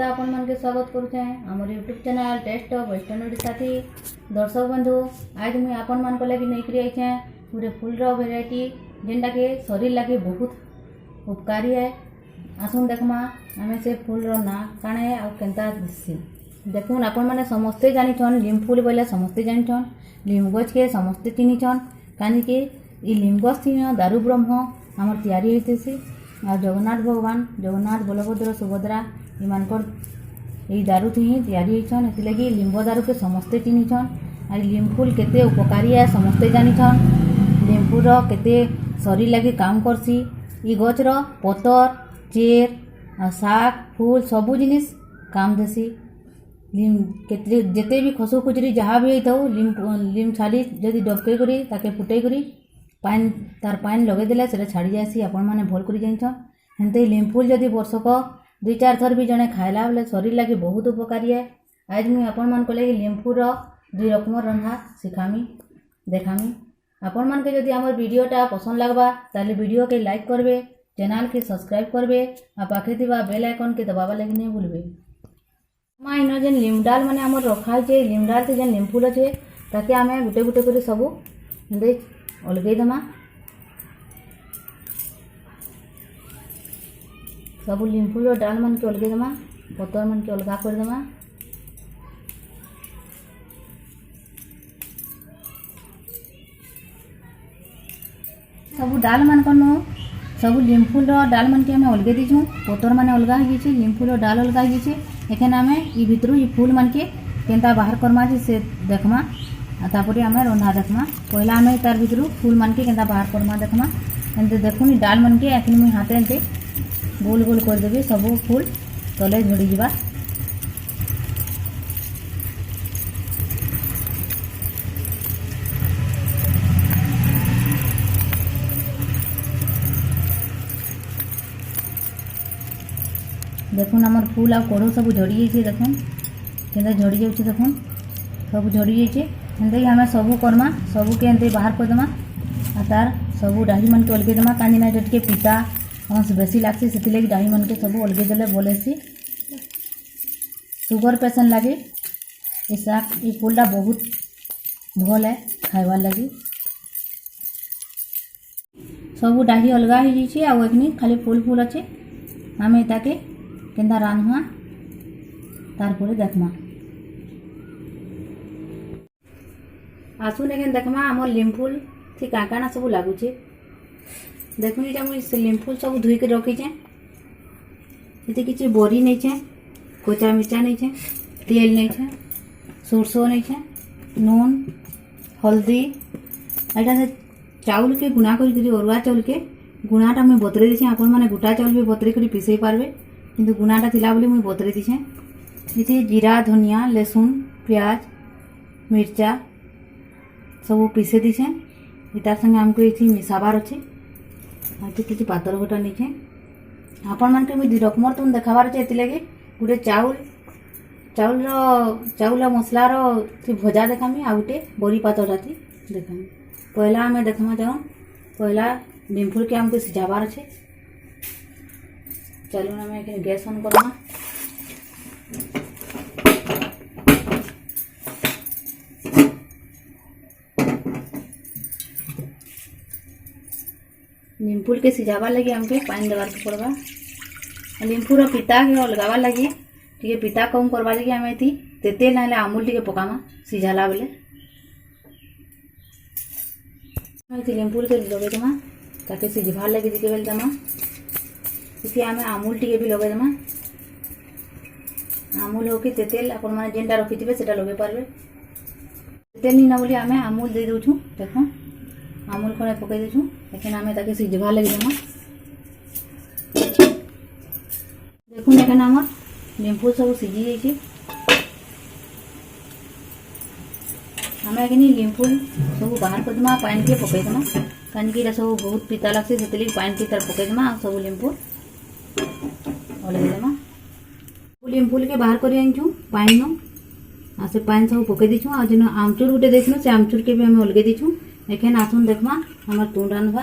सविता आपण मन के स्वागत करुचे हमर YouTube channel taste of western Odisha थी। दर्शक बंधु आज मुझे आपण मन को लगी नहीं करी आइछे गोटे फूलर भेराइटी जेनटा के शरीर लगे बहुत उपकारी है। आसुन देखमा आमे से फूलर ना काणे है और केनता दिसी देखुन आपण माने समस्ते जानिछन लिम फूल बोले समस्ते जानिछन लिम गछ के समस्ते चिनिछन कानी के ई लिम गछ थी दारू ब्रह्म हमर तैयारी होइतेसी और जगन्नाथ भगवान जगन्नाथ बलभद्र सुभद्रा इमानकर यही दारू थी ही तैयारी होइछन एथिलगी लिंब दारू के समस्ते चिनिछन। और लिम फूल केते उपकारी है समस्ते जानिछन। लिम फूल केते शरीर लगे काम करसी। ई गछ रो पतर चेर साग फूल सबू जिनिस काम देसी। लिम केते जेते भी खसु खुजरी जहाँ भी होइथौ लिम छाली जदि डबके करी ताके फुटै करी पान तार पान लगे देले सेटा छाड़ी जासी। आपण माने भल करी जानिछन हेनते लिम फूल जदि वर्षक 2-4 थर भी जने खाइला बेले शरीर लगे बहुत उपकारी है। आज मुझे आपण मान को लगे लिम फूल 2 रकम रंधा सिखामी देखामी। आपण मान के जदि हमर वीडियोटा पसंद लागबा ताले वीडियो के लाइक करबे चैनल के सब्सक्राइब करबे आ पाखे थिबा बेल आइकन के दबावा लगे नहीं भूलबे। मा इन जेन लिम डाल माने हमर रखा छे लिम डाल ते जेन लिम फूल छे ताके आमे गुटे गुटे करी सबु दे अलगै दमा सबु लिम फूल डाल मन के अलगै दमा पतर मन के अलगा कर दमा। सबु डाल मन कनो सबु लिम फूल डाल मन के हमें अलगे दीछू पतर माने अलगा हो गई लिम फूल डाल अलगा हो गई एखन आमे ई भितरु ई फूल मन के केनता बाहर करमा से देखमा तापरे आमे रंधा देखमा। पहला आमे तार भितरु फूल मन के केनता बाहर करमा देखमा एंते देखुनी डाल मन के एखन मुई हाथे एंते गोल गोल कर देबे सबु फूल तले झड़ी जिबा। देखुन हमर फूल आ कोड़ो सब झड़ी जाइछे देखुन केनता झड़ी जाउछे देखुन सब झड़ी जाइछे एंते हमें सबू करमा सबू के एंते बाहर कर देमा आ तार सबू डाही मन के अलगे देमा कानी ना जटके पिता अंश बेसी लागसी सेति लगी डाही मन के सबू अलगे देले बोलेसी। शुगर पेशेंट लागे ई साग ई फूलटा बहुत भल है खाइबार लगी। सबू डाही अलगा हो जाइछे आ एखनी खाली फूल फूल अच्छे आमे ताके केनता रान्धमा तारपरे देखमा। आसुन एखन देखमा हमर लिम फूल थी काकाना सब लागुचे देखुनी जे मुई से लिम फूल सब धुई के रखीछे एते किछि बोरी नै छे कोचा मिर्चा नै छे तेल नै छे सरसो नै छे नून हल्दी एटा से चाउल के गुना करी दिली अरुआ चाउल के गुनाटा मुई बतरे दिछे आपण माने गोटा चाउल भी बतरे करी पिसई पारबे किंतु गुनाटा थिला बोली मुई बतरे दिछे। इथे जीरा धनिया लहसुन प्याज मिर्चा सब पिसे दीछे इतार संगे हमको ये मिसाबार अच्छे ये किसी पातर गोटा नीचे आपण मान के मुझे 2 रकम तुम देखाबार अच्छे ये लगे गोटे चाउल मसला थी भजा देखामी आ गोटे बड़ी पातरटा थी देखामी। पहला हमें देखमा जाऊँ पहला लिम फूल के हमको सिझाबार अच्छे चलो हमें गैस ऑन करमा। लिम फूल के सिझाबार लगी हमके पानी देवार के पड़वा। लिम फूल पिता के अलगाबार लगी टे पिता कम करवा लगी हमें थी तेल ना आमूल टे पकामा सिझाला बेले लिम फूल के लगे देमा ताकि सिझाबार लगी दिखे बेले देमा इसी आम आमूल टे भी लगे देमा आमूल हो कि तेल अपन मैंने जेनटा रखी से लगे पारे तेल नहीं ना बोली आम आमूल दे दूँ देख आमूल खड़े पकई देछू लेकिन आमे ताके सिझवा लगी देमा। देखुन एखन हमर लिम फूल सब सिझी जाइछे हमें एखनी लिम फूल सब बाहर कर देमा पानी के पकई देमा कान की सब बहुत पिता लागसे सेतली पानी के तर पकई देमा सब लिम फूल अलग देमा। लिम फूल के बाहर कर आनिछु पानी नो आ से पानी सब पकई देछु आ जेन आमचूर गुटे देखनु से आमचूर के भी हमें अलगे देछु। एखन आसुन देखमा हमर तुन रान्धबा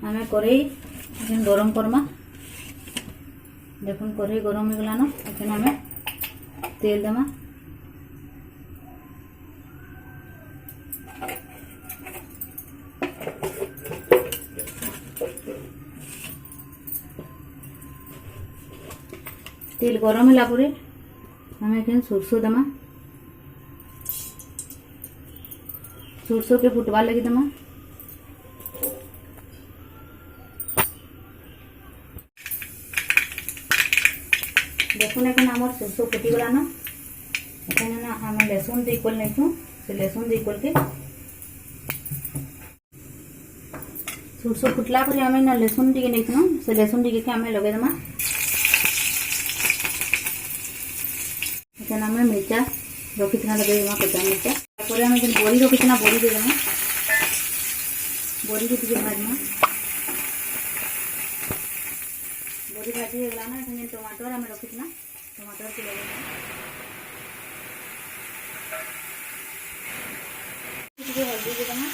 हमें कड़ई गरम करमा देखो कढ़ई गरम हो गलान एखन आम तेल देमा तेल गरम होला परे आम एखन सोरसो देमा सोरसो के फुटबार लगी देमा देखो एखन आमर सोरसो फुटी गलान एखन आम लहसुन दे कोल नहीं से लहसुन दे कोल के सोरसो फुटला परे आम लहसुन टी नहीं से लहसुन टी के आम लगे देमा एखन आम मिर्चा रखी लगे देमा कच्चा मिर्चा तापर आम बड़ी रखी बड़ी दे देमा बड़ी को टी भाजमा बड़ी भाजी हो गलाना एखन टमाटर आम रखी टमाटर के लगे हल्दी दे देमा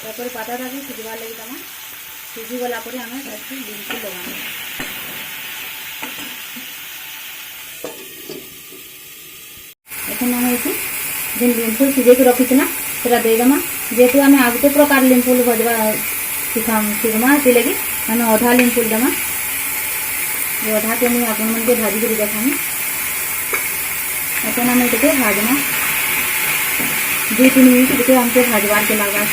तापर पाता भी सिझवार लगे देमा सिझी गला पर आम बिल्कुल लगाना एखन आम जेन लिम्फुल सिझे के रखी सेटा देदेमा जेहेतु आम आ गोटे प्रकार लिम्फुल भजवा शिखमा से लगी आम अधा लिम्फुल देमा अधा के मुझे आपण मन के भाजी कर देखामी एखन आम ये भाजमा 2-3 मिनट हमको भाजवार के लगवा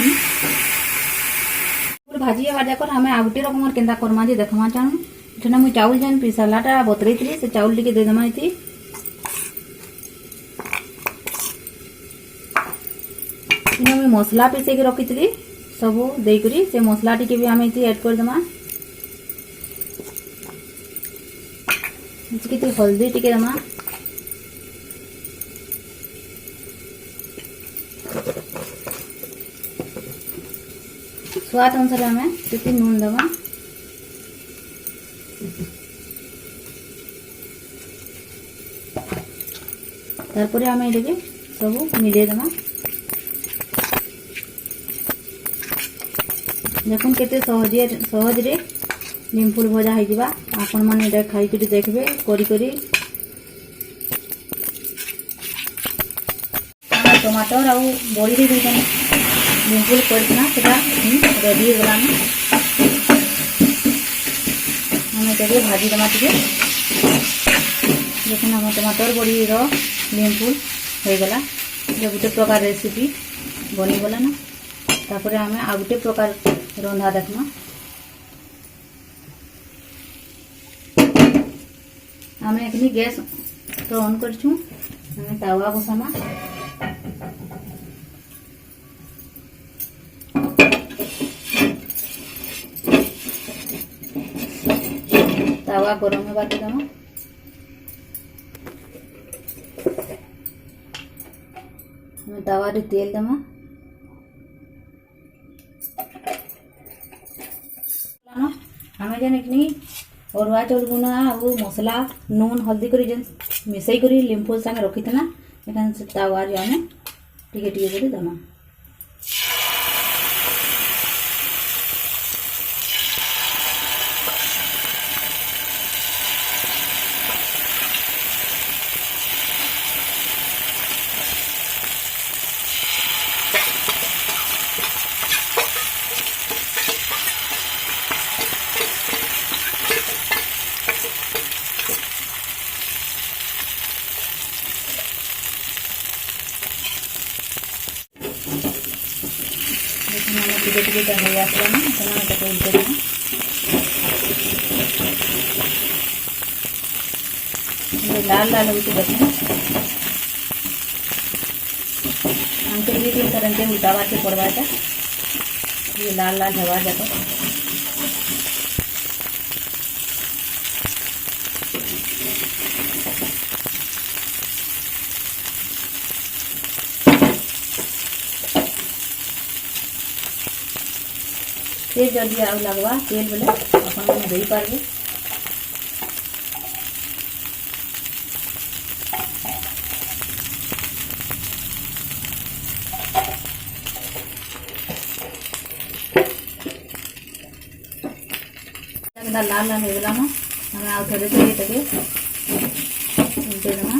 भाजी जाकर आम आ गोटे रकम केन्दा करमा जे देखमा चाहूँ इठना मुझे चाउल जेन पिसालाटा बतरई थी से चाउल टी देदेमा ये मुझे मसला पिसे रखी थी सब देकरी से मसला टी भी आम ये ऐड करदेमा हल्दी टी देमा स्वाद अनुसार आम टी नून देमा तारपर आम ये सब मिले देमा देखुन केते सहज रे लिम्फुल भजा हो आपण मैंने खाई देखबे करी टमाटर आउ बड़ी दे लिम्फुल करना रेडी हो गलान आम ये भाजी देमा टे देखुन आम टमाटर बड़ी लिम्फुल हो गला गोटे प्रकार रेसिपी बनी गला ना तापर आम आ गोटे प्रकार रंधा देखमा आम एखनी गैस तो ऑन करछू आम तावा बसामा तावा गरम होगा देमा तावा रे तेल देमा आम जेन एखनी अरुआ चाउल गुना और मसला नून हल्दी कर मिसई कर लिम्फुल संगे रखी एखन से तावार आम टिके टिके देमा टिके टिके हो आसलाना उल्टे देना लाल लाल होती देखें हमको 2-3 तरह उल्टावा के पड़वा ये लाल लाल हवा जाता तेल जल्दी आग लगवा तेल बेले अपन मैंने दे पारे एंता लाल लाल हो गलान हमें आउ थे ये उल्टे देमा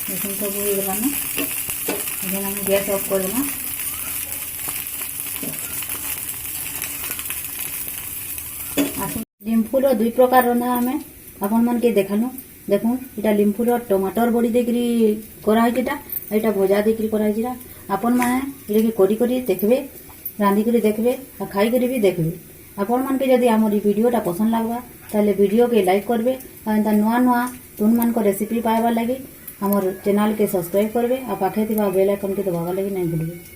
देखो सब हो गलान हम गैस ऑफ कर देमा लिम्फुर दुई प्रकार रंधा आम आपण मन के देखालु देखुन इटा लिम्फुर टमाटर बड़ी देकरी कराई इटा भजा देकरी कराई आपण माने ये करी करी देखबे रांधी करी देखबे और खाई करी भी देखबे आपण मन के जदी हमर वीडियोटा पसंद लागबा ताले वीडियो के लाइक करबे और एंता नुआ नुआ तुन मन को रेसिपी पाइबा लगी हमर चैनल के सब्सक्राइब करबे और पाखे थिबा बेल आइकन के दबावा लगी नहीं भूलबे।